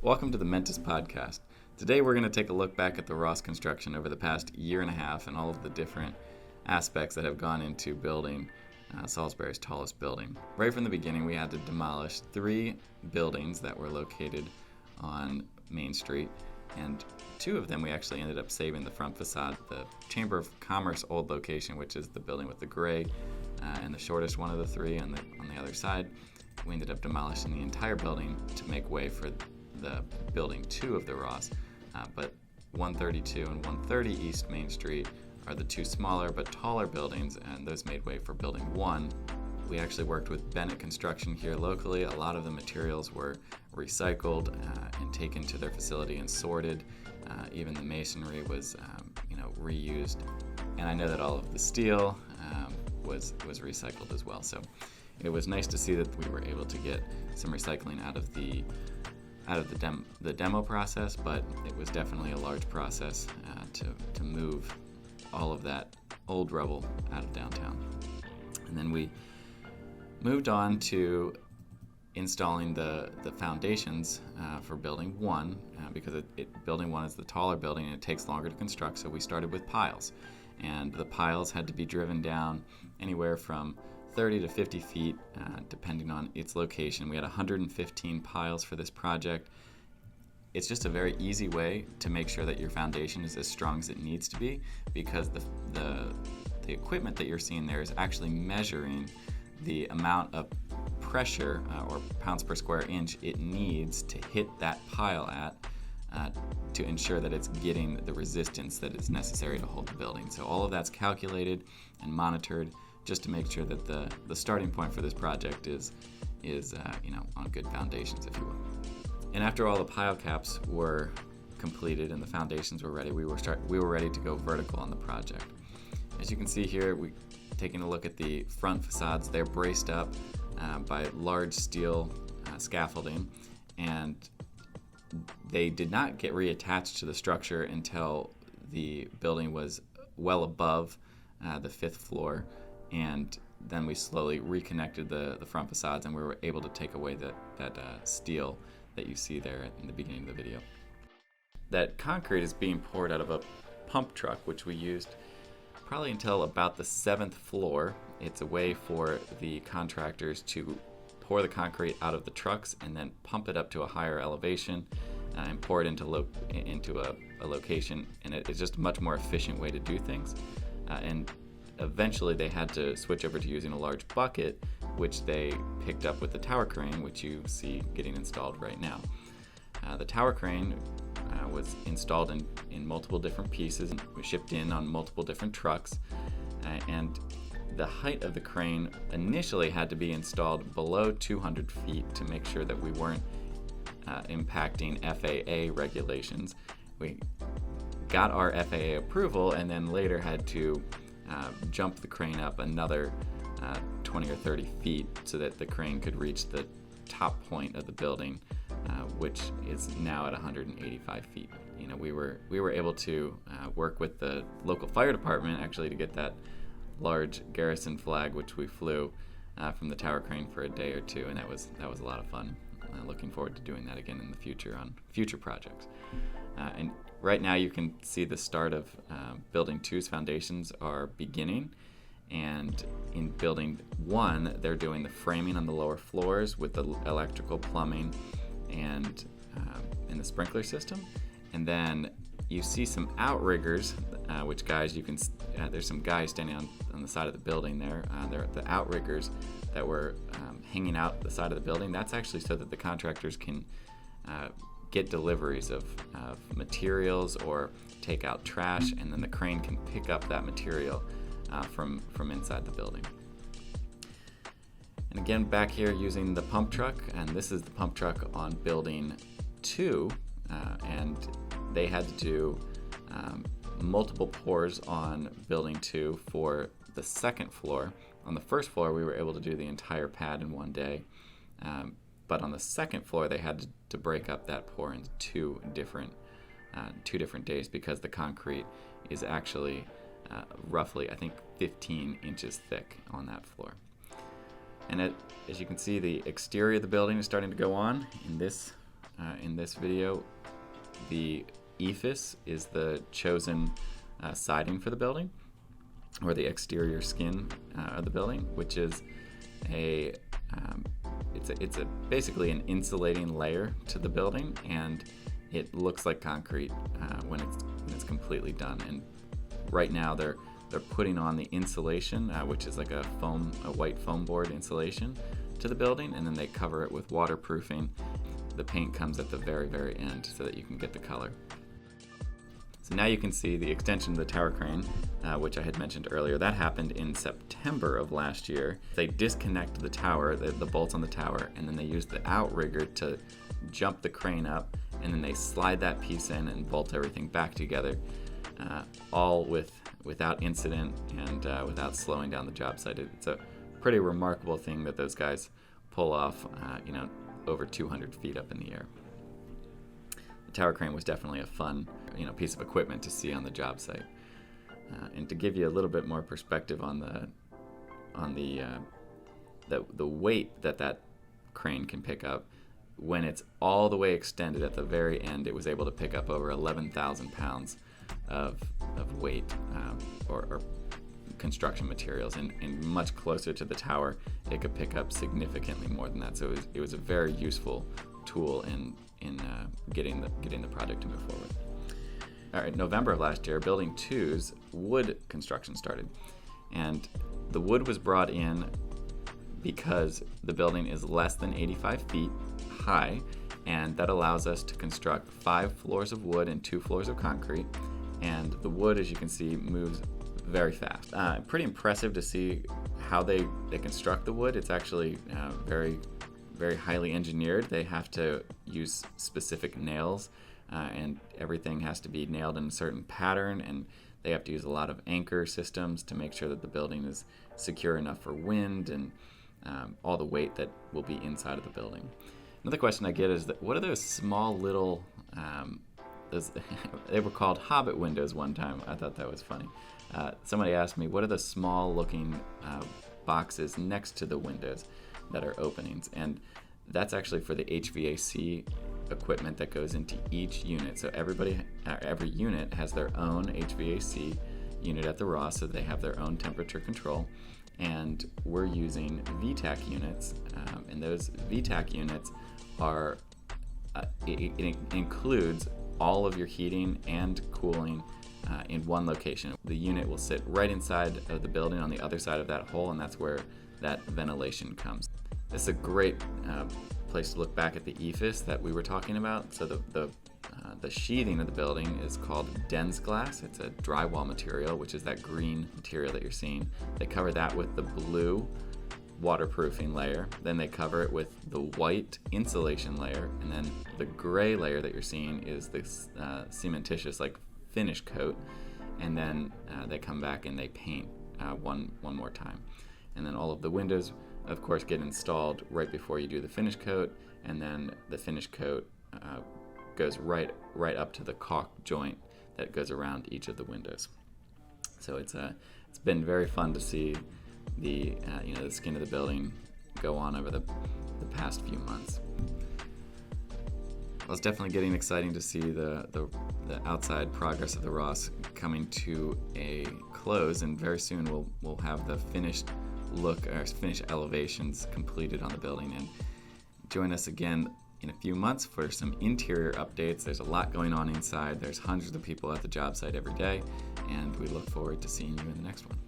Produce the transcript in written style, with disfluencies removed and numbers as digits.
Welcome to the Mentis Podcast. Today we're going to take a look back at the Ross construction over the past year and a half and all of the different aspects that have gone into building Salisbury's tallest building. Right from the beginning, we had to demolish 3 buildings that were located on Main Street, and 2 of them we actually ended up saving the front facade. The Chamber of Commerce old location, which is the building with the gray and the shortest one of the 3 on the other side, we ended up demolishing the entire building to make way for the building 2 of the Ross, but 132 and 130 East Main Street are the 2 smaller but taller buildings, and those made way for building 1. We actually worked with Bennett Construction here locally. A lot of the materials were recycled and taken to their facility and sorted. Even the masonry was reused, and I know that all of the steel was recycled as well. So it was nice to see that we were able to get some recycling out of the demo process, but it was definitely a large process to move all of that old rubble out of downtown. And then we moved on to installing the foundations for building 1 because building 1 is the taller building and it takes longer to construct, so we started with piles. And the piles had to be driven down anywhere from 30 to 50 feet, depending on its location. We had 115 piles for this project. It's just a very easy way to make sure that your foundation is as strong as it needs to be, because the equipment that you're seeing there is actually measuring the amount of pressure or pounds per square inch it needs to hit that pile at to ensure that it's getting the resistance that is necessary to hold the building. So all of that's calculated and monitored just to make sure that the starting point for this project is on good foundations, if you will. And after all the pile caps were completed and the foundations were ready, we were ready to go vertical on the project. As you can see here, we taking a look at the front facades. They're braced up by large steel scaffolding, and they did not get reattached to the structure until the building was well above the 5th floor. And then we slowly reconnected the front facades, and we were able to take away that steel that you see there in the beginning of the video. That concrete is being poured out of a pump truck, which we used probably until about the 7th floor. It's a way for the contractors to pour the concrete out of the trucks and then pump it up to a higher elevation and pour it into a location, and it's just a much more efficient way to do things. And eventually they had to switch over to using a large bucket, which they picked up with the tower crane, which you see getting installed right now. The tower crane was installed in multiple different pieces and was shipped in on multiple different trucks, and the height of the crane initially had to be installed below 200 feet to make sure that we weren't impacting FAA regulations. We got our FAA approval and then later had to jump the crane up another 20 or 30 feet so that the crane could reach the top point of the building, which is now at 185 feet. We were able to work with the local fire department actually to get that large garrison flag, which we flew from the tower crane for a day or 2, and that was a lot of fun. Looking forward to doing that again in the future on future projects. And right now you can see the start of Building 2's foundations are beginning, and in Building 1 they're doing the framing on the lower floors with the electrical, plumbing, and the sprinkler system. And then you see some outriggers, which guys there's some guys standing on the side of the building there. They're the outriggers that were hanging out the side of the building. That's actually so that the contractors can get deliveries of materials or take out trash, and then the crane can pick up that material from inside the building. And again, back here using the pump truck, and this is the pump truck on Building 2, and they had to do multiple pours on Building 2 for the 2nd floor. On the 1st floor, we were able to do the entire pad in one day, but on the 2nd floor, they had to break up that pour into two different days because the concrete is actually roughly, I think, 15 inches thick on that floor. And as you can see, the exterior of the building is starting to go on in this in this video. The ephes is the chosen siding for the building, or the exterior skin of the building, which is it's basically an insulating layer to the building, and it looks like concrete when it's completely done. And right now they're putting on the insulation, which is like a white foam board insulation to the building, and then they cover it with waterproofing. The paint comes at the very, very end so that you can get the color. So now you can see the extension of the tower crane, which I had mentioned earlier. That happened in September of last year. They disconnect the tower, the bolts on the tower, and then they use the outrigger to jump the crane up, and then they slide that piece in and bolt everything back together, all without incident and without slowing down the job site. It's a pretty remarkable thing that those guys pull off, over 200 feet up in the air. The tower crane was definitely a fun, piece of equipment to see on the job site. And to give you a little bit more perspective on the weight that crane can pick up, when it's all the way extended at the very end, it was able to pick up over 11,000 pounds of weight or construction materials, and much closer to the tower, it could pick up significantly more than that. So it was a very useful tool in getting the project to move forward. All right, November of last year, Building 2's wood construction started, and the wood was brought in because the building is less than 85 feet high, and that allows us to construct 5 floors of wood and 2 floors of concrete. And the wood, as you can see, moves very fast. Pretty impressive to see how they construct the wood. It's actually very, very highly engineered. They have to use specific nails, and everything has to be nailed in a certain pattern, and they have to use a lot of anchor systems to make sure that the building is secure enough for wind and all the weight that will be inside of the building. Another question I get is that what are those small little they were called hobbit windows one time. I thought that was funny. Somebody asked me, what are the small looking boxes next to the windows that are openings? And that's actually for the HVAC equipment that goes into each unit. So every unit has their own HVAC unit at the Ross, so they have their own temperature control. And we're using VTAC units, and those VTAC units are, it includes all of your heating and cooling in one location. The unit will sit right inside of the building on the other side of that hole, and that's where that ventilation comes. This is a great place to look back at the ephes that we were talking about. So the sheathing of the building is called Dens glass. It's a drywall material, which is that green material that you're seeing. They cover that with the blue waterproofing layer, then they cover it with the white insulation layer, and then the gray layer that you're seeing is this cementitious like finish coat, and then they come back and they paint one more time. And then all of the windows, of course, get installed right before you do the finish coat, and then the finish coat goes right up to the caulk joint that goes around each of the windows. So it's been very fun to see the skin of the building go on over the past few months. Well, it's definitely getting exciting to see the outside progress of the Ross coming to a close, and very soon we'll have the finished look or finished elevations completed on the building. And join us again in a few months for some interior updates. There's a lot going on inside. There's hundreds of people at the job site every day, and we look forward to seeing you in the next one.